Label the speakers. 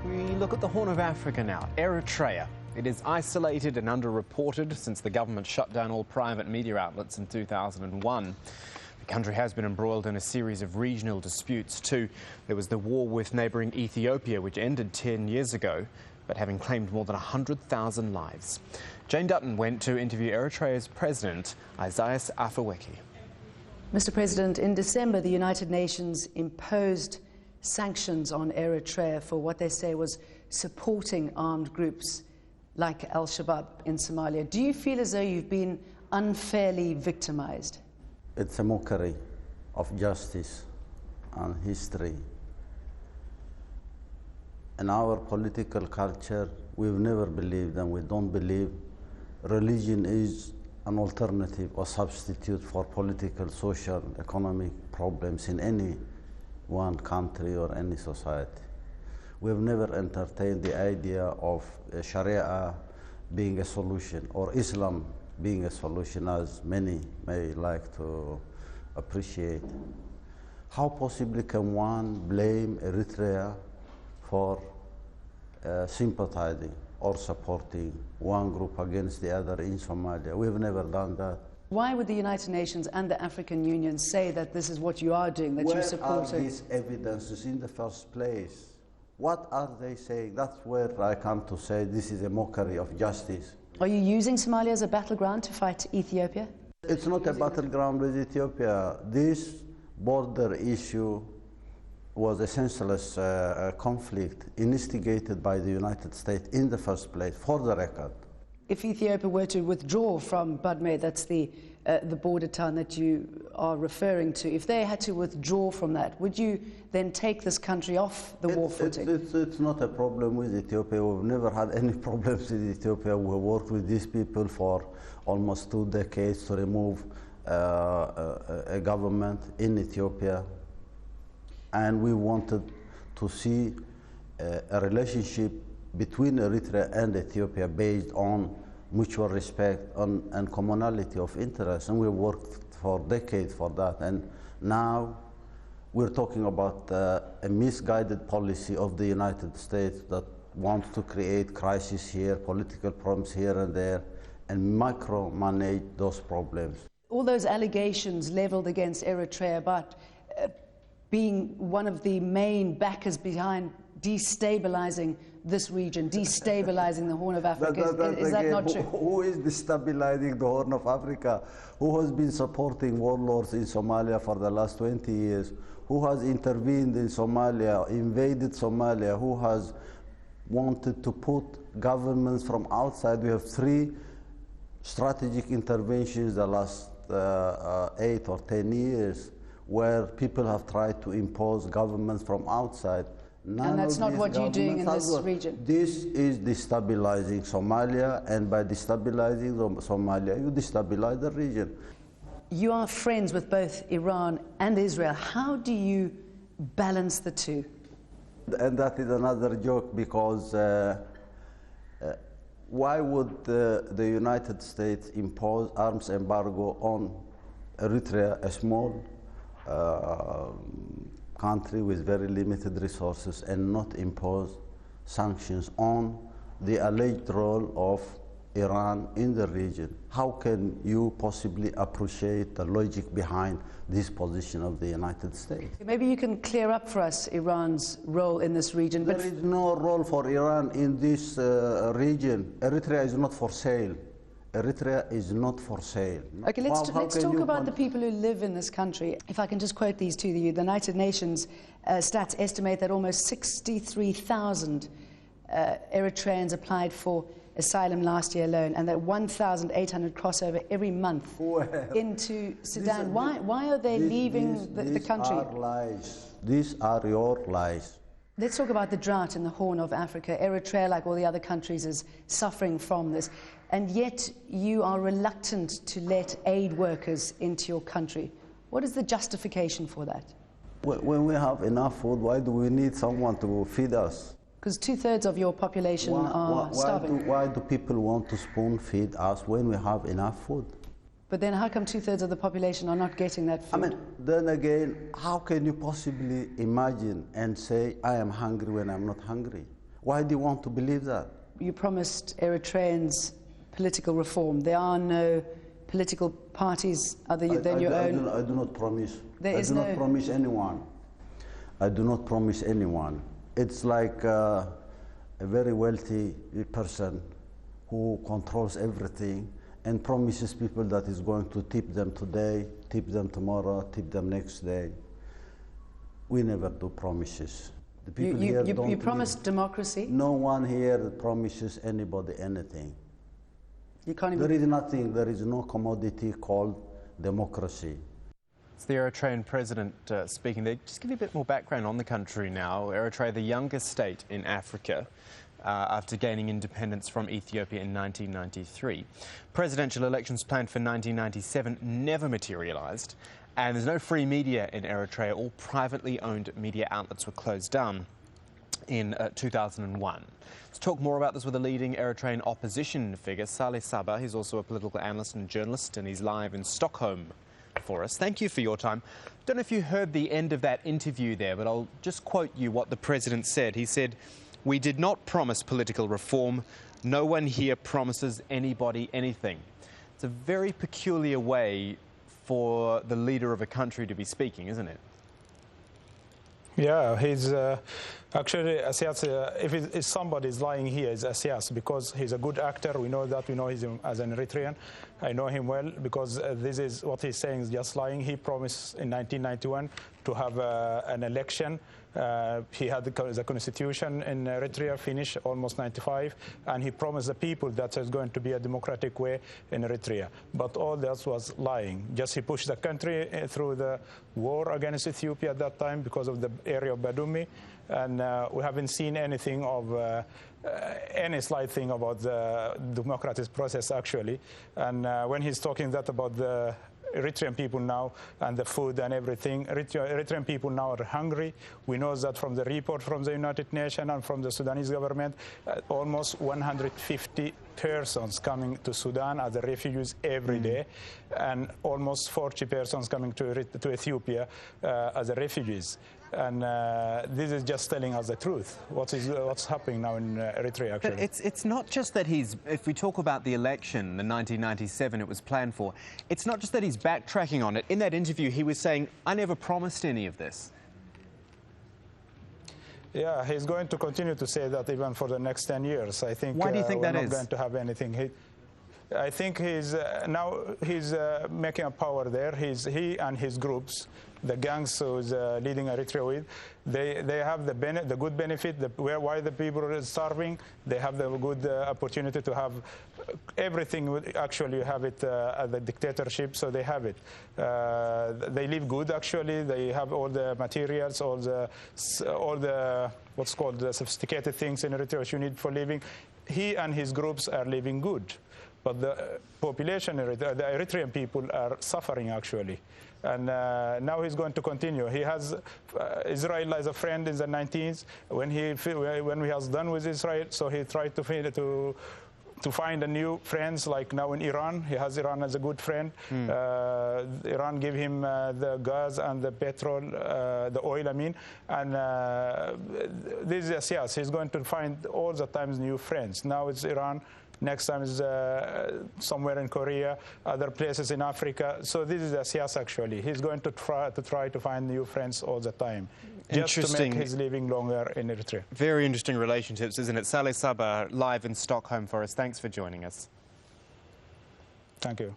Speaker 1: We look at the Horn of Africa now, Eritrea. It is isolated and underreported since the government shut down all private media outlets in 2001. The country has been embroiled in a series of regional disputes too. There was the war with neighbouring Ethiopia, which ended 10 years ago, but having claimed more than 100,000 lives. Jane Dutton went to interview Eritrea's president, Isaias Afwerki.
Speaker 2: Mr. President, in December, the United Nations imposed sanctions on Eritrea for what they say was supporting armed groups like Al-Shabaab in Somalia. Do you feel as though you've been unfairly victimized?
Speaker 3: It's a mockery of justice and history. In our political culture, we've never believed, and we don't believe, religion is an alternative or substitute for political, social, economic problems in any one country or any society. We've never entertained the idea of Sharia being a solution or Islam being a solution, as many may like to appreciate. How possibly can one blame Eritrea for sympathizing or supporting one group against the other in Somalia? We've never done that.
Speaker 2: Why would the United Nations and the African Union say that this is what you are doing, that you're supporting?
Speaker 3: Where are these evidences in the first place? What are they saying? That's where I come to say this is a mockery of justice.
Speaker 2: Are you using Somalia as a battleground to fight Ethiopia?
Speaker 3: It's not a battleground with Ethiopia. This border issue was a senseless conflict instigated by the United States in the first place, for the record.
Speaker 2: If Ethiopia were to withdraw from Badme, that's the border town that you are referring to, if they had to withdraw from that, would you then take this country off the war footing?
Speaker 3: It's not a problem with Ethiopia. We've never had any problems with Ethiopia. We worked with these people for almost 2 decades to remove a government in Ethiopia. And we wanted to see a relationship between Eritrea and Ethiopia based on mutual respect and commonality of interest. And we worked for decades for that. And now we're talking about a misguided policy of the United States that wants to create crisis here, political problems here and there, and micromanage those problems.
Speaker 2: All those allegations leveled against Eritrea about being one of the main backers behind destabilizing this region, destabilizing the Horn of Africa. Is that not true?
Speaker 3: Who is destabilizing the Horn of Africa? Who has been supporting warlords in Somalia for the last 20 years? Who has intervened in Somalia, invaded Somalia? Who has wanted to put governments from outside? We have 3 strategic interventions the last 8 or 10 years where people have tried to impose governments from outside.
Speaker 2: And that's not what you're doing in this region.
Speaker 3: This is destabilizing Somalia, and by destabilizing Somalia, you destabilize the region.
Speaker 2: You are friends with both Iran and Israel. How do you balance the two?
Speaker 3: And that is another joke, because why would the United States impose arms embargo on Eritrea, a small country with very limited resources, and not impose sanctions on the alleged role of Iran in the region? How can you possibly appreciate the logic behind this position of the United States?
Speaker 2: Maybe you can clear up for us Iran's role in this region.
Speaker 3: There is no role for Iran in this region. Eritrea is not for sale. Eritrea is not for sale.
Speaker 2: Okay, let's talk about the people who live in this country. If I can just quote these to you, the United Nations stats estimate that almost 63,000 Eritreans applied for asylum last year alone, and that 1,800 cross over every month into Sudan. Why are they leaving the country?
Speaker 3: These are lies. These are your lies.
Speaker 2: Let's talk about the drought in the Horn of Africa. Eritrea, like all the other countries, is suffering from this. And yet you are reluctant to let aid workers into your country. What is the justification for that?
Speaker 3: When we have enough food, why do we need someone to feed us?
Speaker 2: Because 2/3 of your population are starving.
Speaker 3: Why do people want to spoon feed us when we have enough food?
Speaker 2: But then how come 2/3 of the population are not getting that food?
Speaker 3: I mean, then again, how can you possibly imagine and say, I am hungry when I'm not hungry? Why do you want to believe that?
Speaker 2: You promised Eritreans political reform. There are no political parties other than your own.
Speaker 3: I do not promise.
Speaker 2: There is
Speaker 3: not promise anyone. I do not promise anyone. It's like a very wealthy person who controls everything and promises people that is going to tip them today, tip them tomorrow, tip them next day. We never do promises. The people here don't
Speaker 2: you promised democracy?
Speaker 3: No one here promises anybody anything.
Speaker 2: You can't even...
Speaker 3: There is nothing, there is no commodity called democracy.
Speaker 1: It's the Eritrean president speaking there. Just give you a bit more background on the country now. Eritrea, the youngest state in Africa, after gaining independence from Ethiopia in 1993. Presidential elections planned for 1997 never materialised, and there's no free media in Eritrea. All privately owned media outlets were closed down in 2001. Let's talk more about this with a leading Eritrean opposition figure, Salih Sabah. He's also a political analyst and journalist, and he's live in Stockholm for us. Thank you for your time. Don't know if you heard the end of that interview there, but I'll just quote you what the president said. He said, "We did not promise political reform. No one here promises anybody anything." It's a very peculiar way for the leader of a country to be speaking, isn't it?
Speaker 4: Yeah, he's actually, if somebody's lying here, it's Asias, because he's a good actor. We know that. We know him as an Eritrean. I know him well because this is what he's saying is just lying. He promised in 1991 to have an election. He had the constitution in Eritrea finished almost 95, and he promised the people that there's going to be a democratic way in Eritrea. But all that was lying. Just he pushed the country through the war against Ethiopia at that time because of the area of Badumi, and we haven't seen anything of any slight thing about the democratic process actually. And when he's talking that about the Eritrean people now and the food and everything. Eritrean people now are hungry. We know that from the report from the United Nations and from the Sudanese government, almost 150 persons coming to Sudan as refugees every day, and almost 40 persons coming to Ethiopia as refugees. And this is just telling us the truth. What's happening now in Eritrea, actually.
Speaker 1: But it's not just that he's, if we talk about the election, the 1997 it was planned for, it's not just that he's backtracking on it. In that interview, he was saying, I never promised any of this.
Speaker 4: Yeah, he's going to continue to say that even for the next 10 years. I think.
Speaker 1: Why do you think that is?
Speaker 4: We're not going to have anything. I think now he's making a power there. He and his groups, the gangs who's leading Eritrea with, they have the good benefit. Why the people are starving, they have the good opportunity to have everything. Actually, you have it at the dictatorship, so they have it. They live good. Actually, they have all the materials, all the what's called the sophisticated things in Eritrea which you need for living. He and his groups are living good. But the population, the Eritrean people are suffering, actually. And now he's going to continue. He has Israel as a friend in the 1990s. When he has done with Israel, so he tried to find a new friends, like now in Iran. He has Iran as a good friend. Iran give him the gas and the petrol, the oil, I mean. And this is, yes, he's going to find all the times new friends. Now it's Iran. Next time is somewhere in Korea, other places in Africa. So this is Asias, actually. He's going to try to find new friends all the time, just to make his living longer in Eritrea.
Speaker 1: Very interesting relationships, isn't it? Salih Sabah, live in Stockholm for us. Thanks for joining us.
Speaker 4: Thank you.